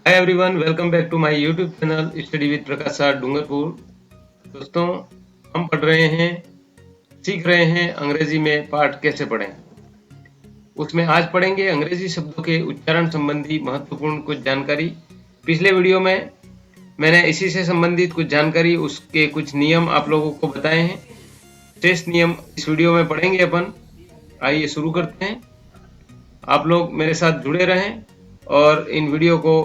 Hi everyone, welcome back to my YouTube channel study with Prakash sir Dungarpur. दोस्तों, हम सीख रहे हैं अंग्रेजी में पाठ कैसे पढ़ें। उसमें आज पढ़ेंगे अंग्रेजी शब्दों के उच्चारण संबंधी महत्वपूर्ण कुछ जानकारी। पिछले वीडियो में मैंने इसी से संबंधित कुछ जानकारी, उसके कुछ नियम आप लोगों को बताए हैं। शेष नियम इस वीडियो में पढ़ेंगे अपन। आइए शुरू करते हैं। आप लोग मेरे साथ जुड़े रहें और इन वीडियो को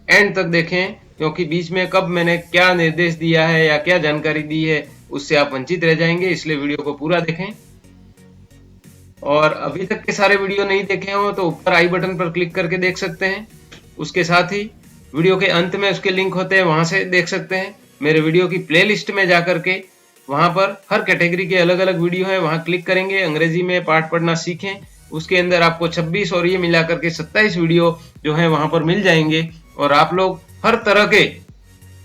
एंड तक देखें, क्योंकि बीच में कब मैंने क्या निर्देश दिया है या क्या जानकारी दी है उससे आप वंचित रह जाएंगे। इसलिए वीडियो को पूरा देखें। और अभी तक के सारे वीडियो नहीं देखे हो तो ऊपर आई बटन पर क्लिक करके देख सकते हैं। उसके साथ ही वीडियो के अंत में उसके लिंक होते हैं, वहां से देख सकते हैं। मेरे वीडियो की प्लेलिस्ट में जाकर के वहां पर हर कैटेगरी के अलग अलग वीडियो है, वहां क्लिक करेंगे अंग्रेजी में पाठ पढ़ना सीखें। उसके अंदर आपको 26 और ये मिलाकर के 27 वीडियो जो है वहां पर मिल जाएंगे और आप लोग हर तरह के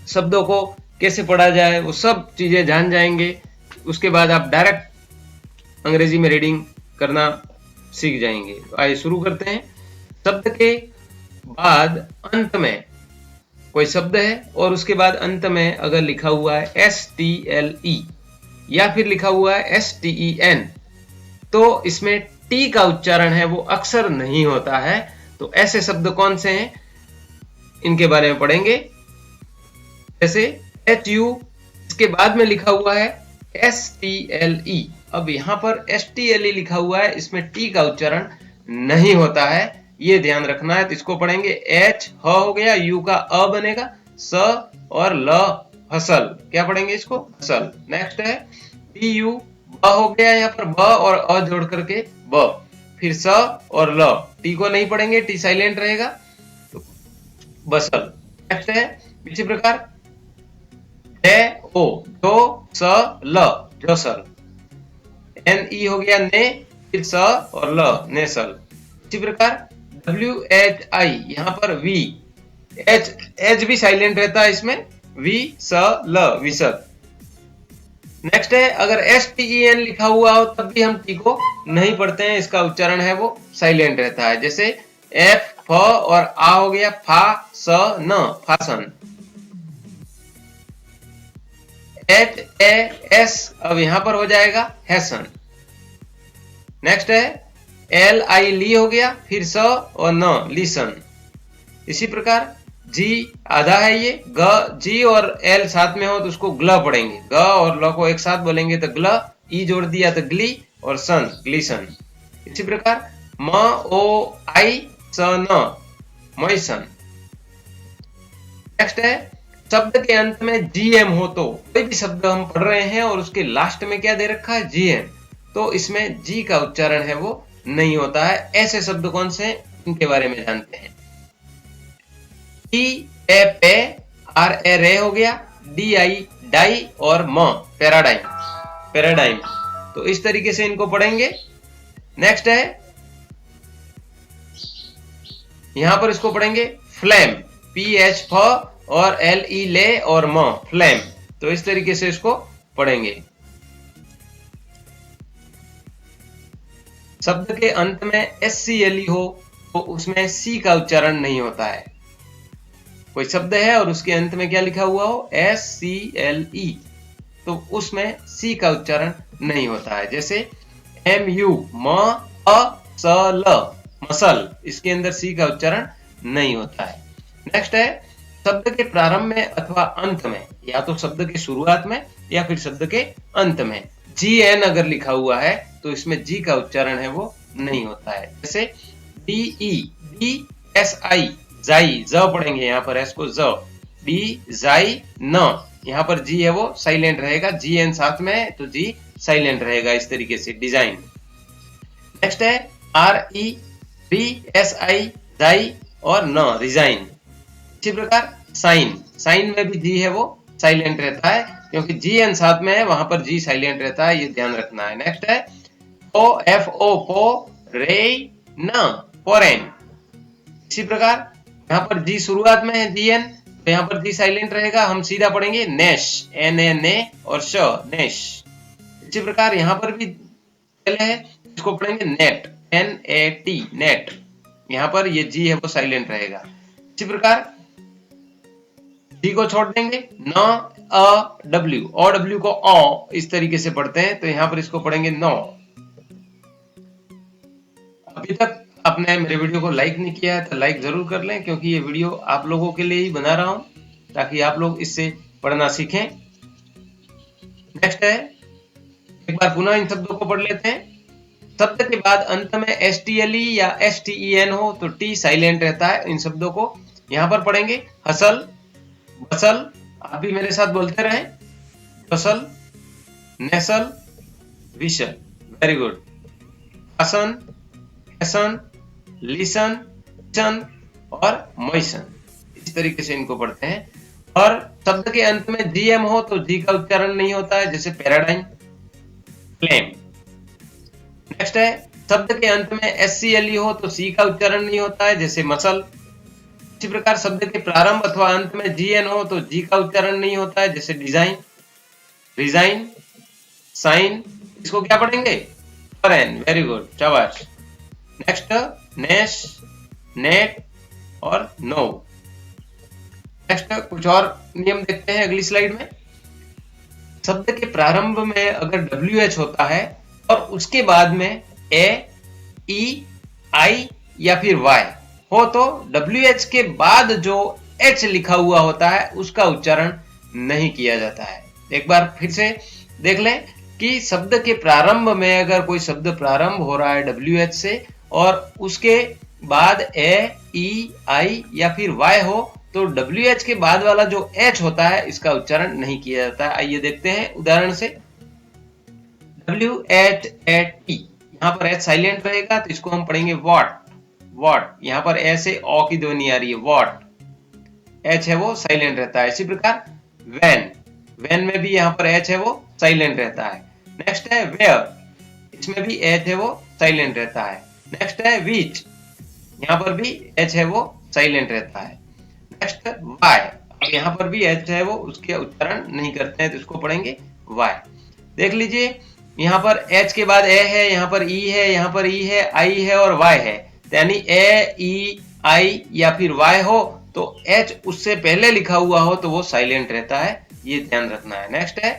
शब्दों को कैसे पढ़ा जाए वो सब चीजें जान जाएंगे। उसके बाद आप डायरेक्ट अंग्रेजी में रीडिंग करना सीख जाएंगे। तो आइए शुरू करते हैं। शब्द के बाद अंत में कोई शब्द है और उसके बाद अंत में अगर लिखा हुआ है STLE या फिर लिखा हुआ है STEN, तो इसमें टी का उच्चारण है वो अक्सर नहीं होता है। तो ऐसे शब्द कौन से हैं, इनके बारे में पढ़ेंगे। जैसे HU, इसके बाद में लिखा हुआ है STLE। अब यहां पर STLE लिखा हुआ है, इसमें टी का उच्चारण नहीं होता है, ये ध्यान रखना है। तो इसको पढ़ेंगे H ह हो गया, यू का अ बनेगा, स और ल हसल, क्या पढ़ेंगे इसको, हसल। नेक्स्ट है TU, ब हो गया, यहाँ पर ब और अ जोड़ करके ब, फिर स और ल, टी को नहीं पढ़ेंगे, टी साइलेंट रहेगा, तो बसल। नेक्स्ट है इसी प्रकार ओ, जो स ल, जोसल। NE हो गया ने, फिर स और ल, नेसल। इसी प्रकार WHI, यहाँ पर वी, एच भी साइलेंट रहता है इसमें, वी स ल, विसत। नेक्स्ट है अगर STEN लिखा हुआ हो तब भी हम टी को नहीं पढ़ते हैं, इसका उच्चारण है वो साइलेंट रहता है। जैसे F, फ और आ हो गया, फा स न, फासन। HAS अब यहां पर हो जाएगा हैसन। नेक्स्ट है LI, ली हो गया, फिर स और न, लिसन। इसी प्रकार जी आधा है, ये ग, जी और एल साथ में हो तो उसको ग्ल पढ़ेंगे, ग और ल को एक साथ बोलेंगे तो ग्ल, ई जोड़ दिया तो ग्ली और सन, ग्लीसन। इसी प्रकार म ओ आई स न, मैसन। नेक्स्ट है शब्द के अंत में GM हो, तो कोई भी शब्द हम पढ़ रहे हैं और उसके लास्ट में क्या दे रखा है, GM, तो इसमें जी का उच्चारण है वो नहीं होता है। ऐसे शब्द कौन से हैं, इनके बारे में जानते हैं। टी ए पे, आर ए रे हो गया, DI डाई और म पैराडाइम, पैराडाइम। तो इस तरीके से इनको पढ़ेंगे। नेक्स्ट है यहां पर इसको पढ़ेंगे फ्लेम, PH फ और LE ले और म, फ्लेम। तो इस तरीके से इसको पढ़ेंगे। शब्द के अंत में SCLE हो तो उसमें C का उच्चारण नहीं होता है। कोई शब्द है और उसके अंत में क्या लिखा हुआ हो, SCLE, तो उसमें C का उच्चारण नहीं होता है। जैसे MU, म अ स ल, मसल, इसके अंदर C का उच्चारण नहीं होता है। नेक्स्ट है शब्द के प्रारंभ में अथवा अंत में, या तो शब्द के शुरुआत में या फिर शब्द के अंत में GN अगर लिखा हुआ है तो इसमें जी का उच्चारण है वो नहीं होता है। जैसे DE, DSI, जाई, ज पढ़ेंगे, यहाँ पर एस को ज, डी जाई न, यहाँ पर जी है वो साइलेंट रहेगा, GN साथ में है तो जी साइलेंट रहेगा। इस तरीके से डिजाइन। नेक्स्ट है RE, DSI, जाई और न, रिजाइन। इसी प्रकार साइन, साइन में भी जी है वो साइलेंट रहता है, क्योंकि GN साथ में है, वहां पर जी साइलेंट रहता है, ये ध्यान रखना है। नेक्स्ट है FO, पो, रे न, फोरेन। इसी प्रकार यहाँ पर जी शुरुआत में है, GN, तो यहाँ पर जी साइलेंट रहेगा, हम सीधा पढ़ेंगे नेश, NA ने और श, नेश। इसी प्रकार यहाँ पर भी पहले है, इसको पढ़ेंगे नेट, NAT, नेट, यहाँ पर ये जी है वो साइलेंट रहेगा। इसी प्रकार डी को छोड़ देंगे, न अ डब्ल्यू, ओ डब्ल्यू को ओ इस तरीके से पढ़ते हैं, तो यहां पर इसको पढ़ेंगे नो। अभी तक आपने मेरे वीडियो को लाइक नहीं किया है तो लाइक जरूर कर लें, क्योंकि ये वीडियो आप लोगों के लिए ही बना रहा हूं, ताकि आप लोग इससे पढ़ना सीखें। नेक्स्ट है, एक बार पुनः इन शब्दों को पढ़ लेते हैं। शब्द के बाद अंत में STLE या STEN हो तो टी साइलेंट रहता है। इन शब्दों को यहां पर पढ़ेंगे, हसल, बसल, आप भी मेरे साथ बोलते रहें, बसल, नेसल, विशन, वेरी गुड, आसन, हैसन, लिसन, सन और मोइसन, इस तरीके से इनको पढ़ते हैं। और शब्द के अंत में GM हो तो जी का उच्चारण नहीं होता है, जैसे पैराडाइम, क्लेम। नेक्स्ट है, शब्द के अंत में SCLE हो तो सी का उच्चारण नहीं होता है, जैसे मसल। इसी प्रकार शब्द के प्रारंभ अथवा अंत में GN हो तो जी का उच्चारण नहीं होता है, जैसे डिजाइन, रिजाइन, साइन, इसको क्या पढ़ेंगे, फॉरेन, वेरी गुड, शाबाश। नेक्स्ट, नेश, नेट और नो। नेक्स्ट कुछ और नियम देखते हैं अगली स्लाइड में। शब्द के प्रारंभ में अगर WH होता है और उसके बाद में A, E, I या फिर Y हो तो WH के बाद जो H लिखा हुआ होता है उसका उच्चारण नहीं किया जाता है। एक बार फिर से देख लें कि शब्द के प्रारंभ में अगर कोई शब्द प्रारंभ हो रहा है WH से और उसके बाद A, E, I या फिर Y हो तो WH के बाद वाला जो H होता है इसका उच्चारण नहीं किया जाता है। आइए देखते हैं उदाहरण से। WH, यहाँ पर H साइलेंट रहेगा तो इसको हम पढ़ेंगे वॉट, वॉट। यहाँ पर ए से ओ की ध्वनि आ रही है, वॉट। H है वो साइलेंट रहता है। इसी प्रकार वैन, वैन में भी यहाँ पर H है वो साइलेंट रहता है। नेक्स्ट है वेयर, इसमें भी H है वो साइलेंट रहता है। नेक्स्ट है विच, यहाँ पर भी H है वो साइलेंट रहता है। नेक्स्ट वाई, अब यहाँ पर भी H है वो उसके उच्चारण नहीं करते हैं तो इसको पढ़ेंगे वाई। देख लीजिए यहाँ पर H के बाद ए है, यहाँ पर E है, यहाँ पर E है, I है और Y है, यानी A, E, I या फिर Y हो तो H उससे पहले लिखा हुआ हो तो वो साइलेंट रहता है, ये ध्यान रखना है। नेक्स्ट है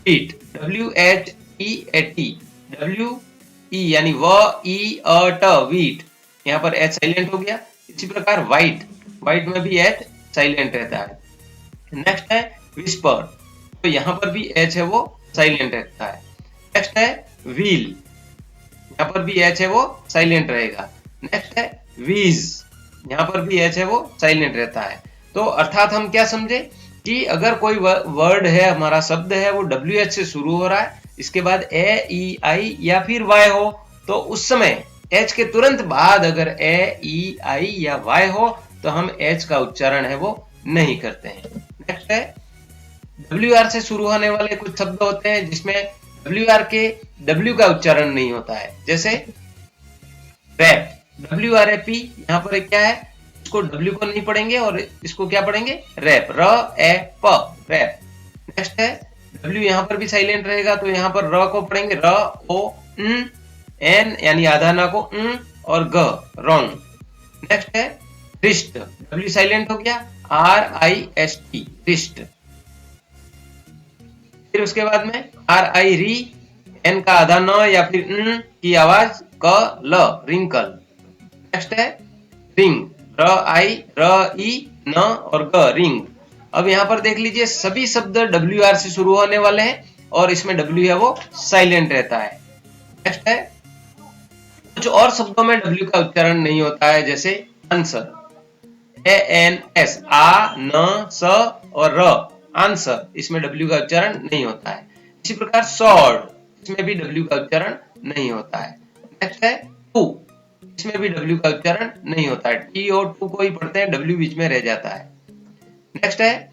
ईट, WHEAT, WE यानी व ई अ ट, वीट, यहाँ पर H साइलेंट हो गया। इसी प्रकार वाइट, वाइट में भी H साइलेंट रहता है। नेक्स्ट है विस्पर, तो यहाँ पर भी H है वो साइलेंट रहता है। नेक्स्ट है व्हील, यहाँ पर भी H है वो साइलेंट रहेगा। नेक्स्ट है वीज, यहाँ पर भी H है वो साइलेंट रहता है। तो अर्थात हम क्या समझे कि अगर कोई वर्ड है, हमारा शब्द है वो WH से शुरू हो रहा है, इसके बाद A, E, I या फिर Y हो तो उस समय H के तुरंत बाद अगर A, E, I या Y हो तो हम H का उच्चारण है वो नहीं करते हैं। नेक्स्ट है WR से शुरू होने वाले कुछ शब्द होते हैं जिसमें WR के W का उच्चारण नहीं होता है, जैसे रैप, WRAP, यहाँ पर क्या है, इसको W को नहीं पढ़ेंगे और इसको क्या पढ़ेंगे, रैप, र ए प, रैप। नेक्स्ट है W यहाँ पर भी साइलेंट रहेगा तो यहाँ पर र को पढ़ेंगे र ओ एन यानी आधा ना को और ग, रॉन्ग। नेक्स्ट है रिस्ट, W साइलेंट हो गया, RIST, रिस्ट। फिर उसके बाद में RI, री, एन का आधा न या फिर की आवाज क, ल, रिंकल। नेक्स्ट है रिंग, RI न और ग, रिंग। अब यहाँ पर देख लीजिए सभी शब्द WR से शुरू होने वाले हैं और इसमें W है वो साइलेंट रहता है। नेक्स्ट है कुछ और शब्दों में W का उच्चारण नहीं होता है, जैसे आंसर, ANS, आ, न, स और र, आंसर, इसमें W का उच्चारण नहीं होता है। इसी प्रकार सॉर्ड, इसमें भी W का उच्चारण नहीं होता है। नेक्स्ट है टू, इसमें भी W का उच्चारण नहीं होता है, टी और टू को ही पढ़ते हैं, W बीच में रह जाता है। नेक्स्ट है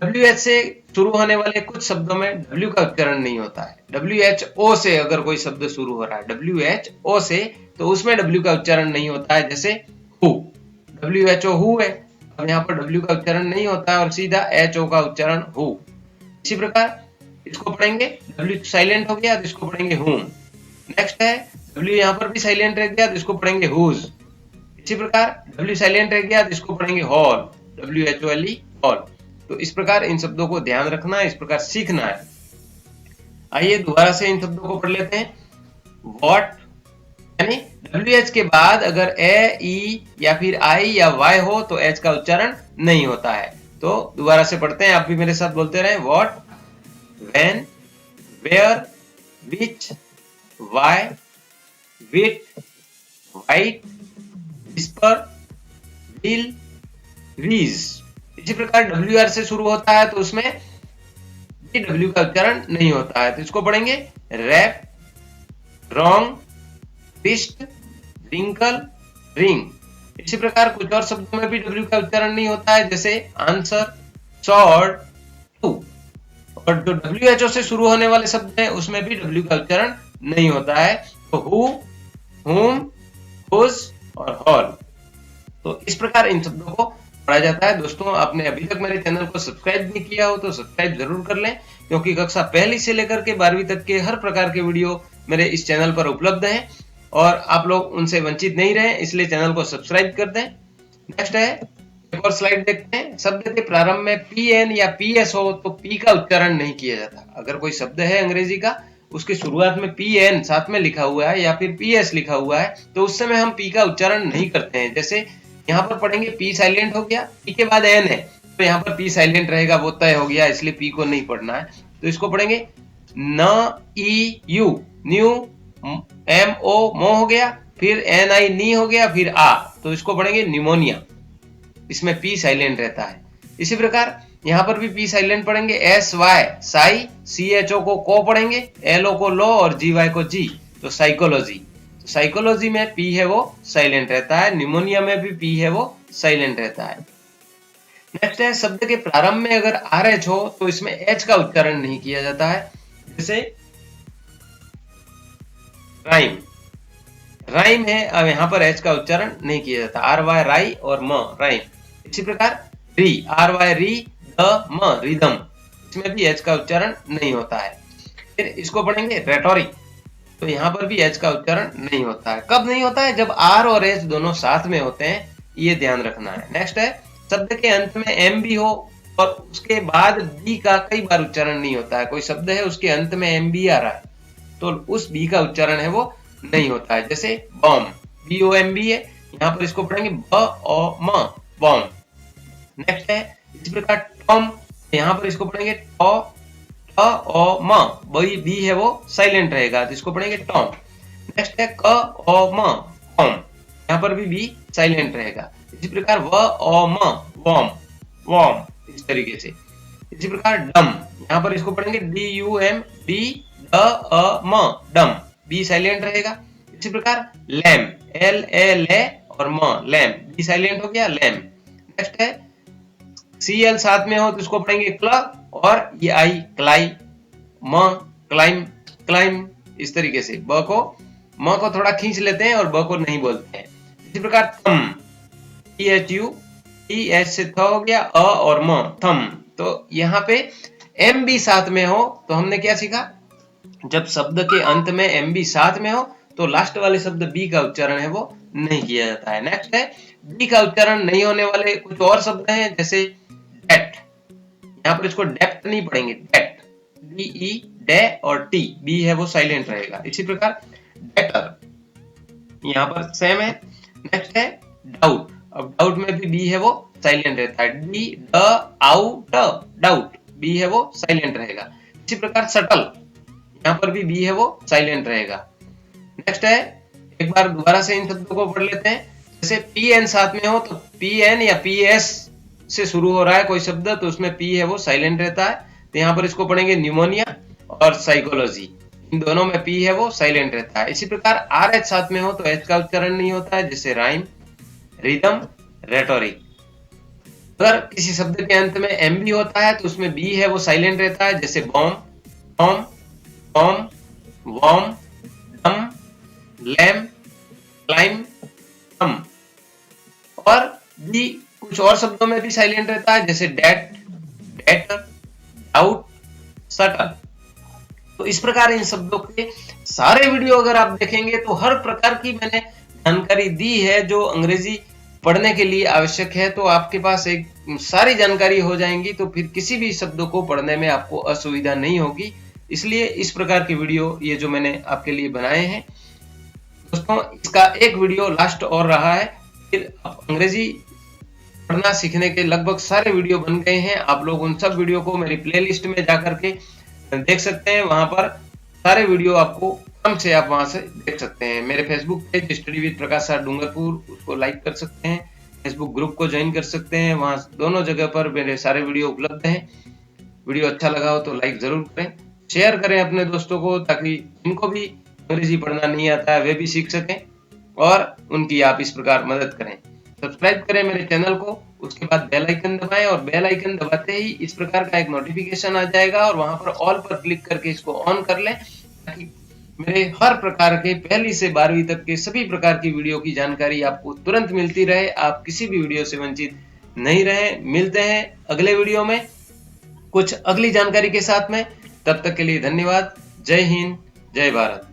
WH से शुरू होने वाले कुछ शब्दों में W का उच्चारण नहीं होता है। WHO से अगर कोई शब्द शुरू हो रहा है WHO से तो उसमें W का उच्चारण नहीं होता है, जैसे हु, WHO हु है, अब यहाँ पर W का उच्चारण नहीं होता है और सीधा HO का उच्चारण हु। इसी प्रकार इसको पढ़ेंगे, W साइलेंट हो गया तो इसको पढ़ेंगे हुम। नेक्स्ट है W यहाँ पर भी साइलेंट रह गया तो इसको पढ़ेंगे हुज। इसी प्रकार W साइलेंट रह गया तो इसको पढ़ेंगे हॉल, WHOLE हॉल। तो इस प्रकार इन शब्दों को ध्यान रखना है, इस प्रकार सीखना है। आइए दोबारा से इन शब्दों को पढ़ लेते हैं। वॉट यानी WH के बाद अगर ए, ई या फिर आई या वाई हो तो H का उच्चारण नहीं होता है। तो दोबारा से पढ़ते हैं, आप भी मेरे साथ बोलते रहें। What, when, where, which, why, whit, white, whisper, will, wheeze. इसी प्रकार WR से शुरू होता है तो उसमें भी W का उच्चारण नहीं होता है, तो इसको पढ़ेंगे wrap, wrong, wrist, wrinkle, wring. इसी प्रकार कुछ और शब्दों में भी W का उच्चारण नहीं होता है, जैसे आंसर, शॉर्ट, टू। और जो WHO से शुरू होने वाले शब्द हैं उसमें भी W का उच्चारण नहीं होता है, तो हु, हुम, हुज और हॉल। तो इस प्रकार इन शब्दों को पढ़ा जाता है। दोस्तों, आपने अभी तक मेरे चैनल को सब्सक्राइब नहीं किया हो तो सब्सक्राइब जरूर कर लें, क्योंकि कक्षा पहली से लेकर के 12वीं तक के हर प्रकार के वीडियो मेरे इस चैनल पर उपलब्ध हैं और आप लोग उनसे वंचित नहीं रहे, इसलिए चैनल को सब्सक्राइब कर दें। नेक्स्ट है, एक और स्लाइड देखते हैं। शब्द के प्रारंभ में PN या PS हो तो P का उच्चारण नहीं किया जाता। अगर कोई शब्द है अंग्रेजी का, उसकी शुरुआत में PN साथ में लिखा हुआ है या फिर PS लिखा हुआ है, तो उस समय हम P का उच्चारण नहीं करते हैं। जैसे यहाँ पर पढ़ेंगे P साइलेंट हो गया, P के बाद N है तो यहाँ पर P साइलेंट रहेगा, वो तय हो गया, इसलिए P को नहीं पढ़ना है। तो इसको पढ़ेंगे न, ई, यू, न्यू, MO, मो हो गया, फिर NI, नी हो गया, फिर आ, तो इसको पढ़ेंगे निमोनिया। इसमें P साइलेंट रहता है। इसी प्रकार यहाँ पर भी P साइलेंट पढ़ेंगे। SY, साई, CHO को को पढ़ेंगे, LO को लो और GY को जी, तो साइकोलॉजी। साइकोलॉजी में P है वो साइलेंट रहता है, निमोनिया में भी P है वो साइलेंट रहता है। नेक्स्ट है, शब्द के प्रारंभ में अगर RH हो तो इसमें H का उच्चारण नहीं किया जाता है। जैसे राइम, राइम है, अब यहाँ पर H का उच्चारण नहीं किया जाता। RY राई और म राइम। इसी प्रकार री, RY री, द म रिदम, इसमें भी H का उच्चारण नहीं होता है। फिर इसको पढ़ेंगे रेटोरिक, तो यहाँ पर भी H का उच्चारण नहीं होता है। कब नहीं होता है? जब R और H दोनों साथ में होते हैं, ये ध्यान रखना है। नेक्स्ट है, शब्द के अंत में M भी हो और उसके बाद B का कई बार उच्चारण नहीं होता है। कोई शब्द है उसके अंत में MB आ रहा है तो उस B का उच्चारण है वो नहीं होता है। जैसे बॉम्ब, BOMB है, यहाँ पर इसको पढ़ेंगे B-O-M, बॉम्ब। नेक्स्ट है, इसी प्रकार टॉम, यहाँ पर इसको पढ़ेंगे T-O-M, बी है वो साइलेंट रहेगा तो इसको पढ़ेंगे टॉम। नेक्स्ट है K-O-M, कॉम, यहाँ पर भी बी साइलेंट रहेगा। इसी प्रकार W-O-M, वॉम, वॉम, इस तरीके से। इसी प्रकार डम, यहाँ पर इसको पढ़ेंगे D-U-M, D-D-M, डम, बी साइलेंट रहेगा। इसी प्रकार लैम, L-A-L-A और म, लैम, बी साइलेंट हो गया, लैम। नेक्स्ट है, CL साथ में हो तो इसको पढ़ेंगे क्ल और EI, क्लाई, म, क्लाइम, क्लाइम, इस तरीके से। ब को, म को थोड़ा खींच लेते हैं और ब को नहीं बोलते हैं। इसी प्रकार थम, THU, TH से थ हो गया, अ और म, थम। तो यहाँ पे MB साथ में हो तो हमने क्या सीखा? जब शब्द के अंत में MB साथ में हो तो लास्ट वाले शब्द B का उच्चारण है वो नहीं किया जाता है। नेक्स्ट है, B का उच्चारण नहीं होने वाले कुछ और शब्द हैं, जैसे डेट, यहाँ पर इसको डेप्थ नहीं पढ़ेंगे, डेट, DE, डे और T, B है वो साइलेंट रहेगा। इसी प्रकार डेटर, यहाँ पर सेम है। नेक्स्ट है डाउट, अब डाउट में भी B है वो साइलेंट रहता है, D, ड, आउट, डाउट, B है वो साइलेंट रहेगा। इसी प्रकार सटल, यहाँ पर भी B है वो साइलेंट रहेगा। नेक्स्ट है, एक बार दोबारा से इन शब्दों को पढ़ लेते हैं। जैसे PN साथ में हो तो PN या PS से शुरू हो रहा है कोई शब्द तो उसमें P है वो साइलेंट रहता है, तो यहाँ पर इसको पढ़ेंगे न्यूमोनिया और साइकोलॉजी, इन दोनों में P है वो साइलेंट रहता है। इसी प्रकार RH साथ में हो तो H का उच्चारण नहीं होता है, जैसे राइम, रिदम, रेटोरिक। अगर किसी शब्द के अंत में MB होता है तो उसमें B है वो साइलेंट रहता है, जैसे बॉम्ब, बॉम्ब, बॉम्ब, वॉर्म, डम, लैम, क्लाइम, टम। और भी कुछ और शब्दों में भी साइलेंट रहता है, जैसे डेट, डेटर, डाउट, सटल। तो इस प्रकार इन शब्दों के सारे वीडियो अगर आप देखेंगे तो हर प्रकार की मैंने जानकारी दी है जो अंग्रेजी पढ़ने के लिए आवश्यक है, तो आपके पास एक सारी जानकारी हो जाएंगी, तो फिर किसी भी शब्दों को पढ़ने में आपको असुविधा नहीं होगी। इसलिए इस प्रकार की वीडियो ये जो मैंने आपके लिए बनाए हैं दोस्तों, इसका एक वीडियो लास्ट और रहा है, फिर आप अंग्रेजी पढ़ना सीखने के लगभग सारे वीडियो बन गए हैं। आप लोग उन सब वीडियो को मेरी प्लेलिस्ट में जाकर के देख सकते हैं। वहां पर सारे वीडियो आपको आराम से आप वहां से देख सकते हैं। मेरे Facebook page study with Prakash sir Dungarpur, उसको लाइक कर सकते हैं। फेसबुक ग्रुप को ज्वाइन कर सकते हैं। वहां दोनों जगह पर मेरे सारे वीडियो उपलब्ध हैं। वीडियो अच्छा लगा हो तो लाइक जरूर करें, शेयर करें अपने दोस्तों को, ताकि जिनको भी अंग्रेजी पढ़ना नहीं आता है वे भी सीख सकें और उनकी आप इस प्रकार मदद करें। सब्सक्राइब करें मेरे चैनल को, उसके बाद बेल आइकन दबाएं और बेल आइकन दबाते ही इस प्रकार का एक नोटिफिकेशन आ जाएगा और वहां पर ऑल पर क्लिक करके इसको ऑन कर लें, ताकि मेरे हर प्रकार के पहली से 12वीं तक के सभी प्रकार की वीडियो की जानकारी आपको तुरंत मिलती रहे, आप किसी भी वीडियो से वंचित नहीं रहे। मिलते हैं अगले वीडियो में कुछ अगली जानकारी के साथ में, तब तक के लिए धन्यवाद। जय हिंद, जय भारत।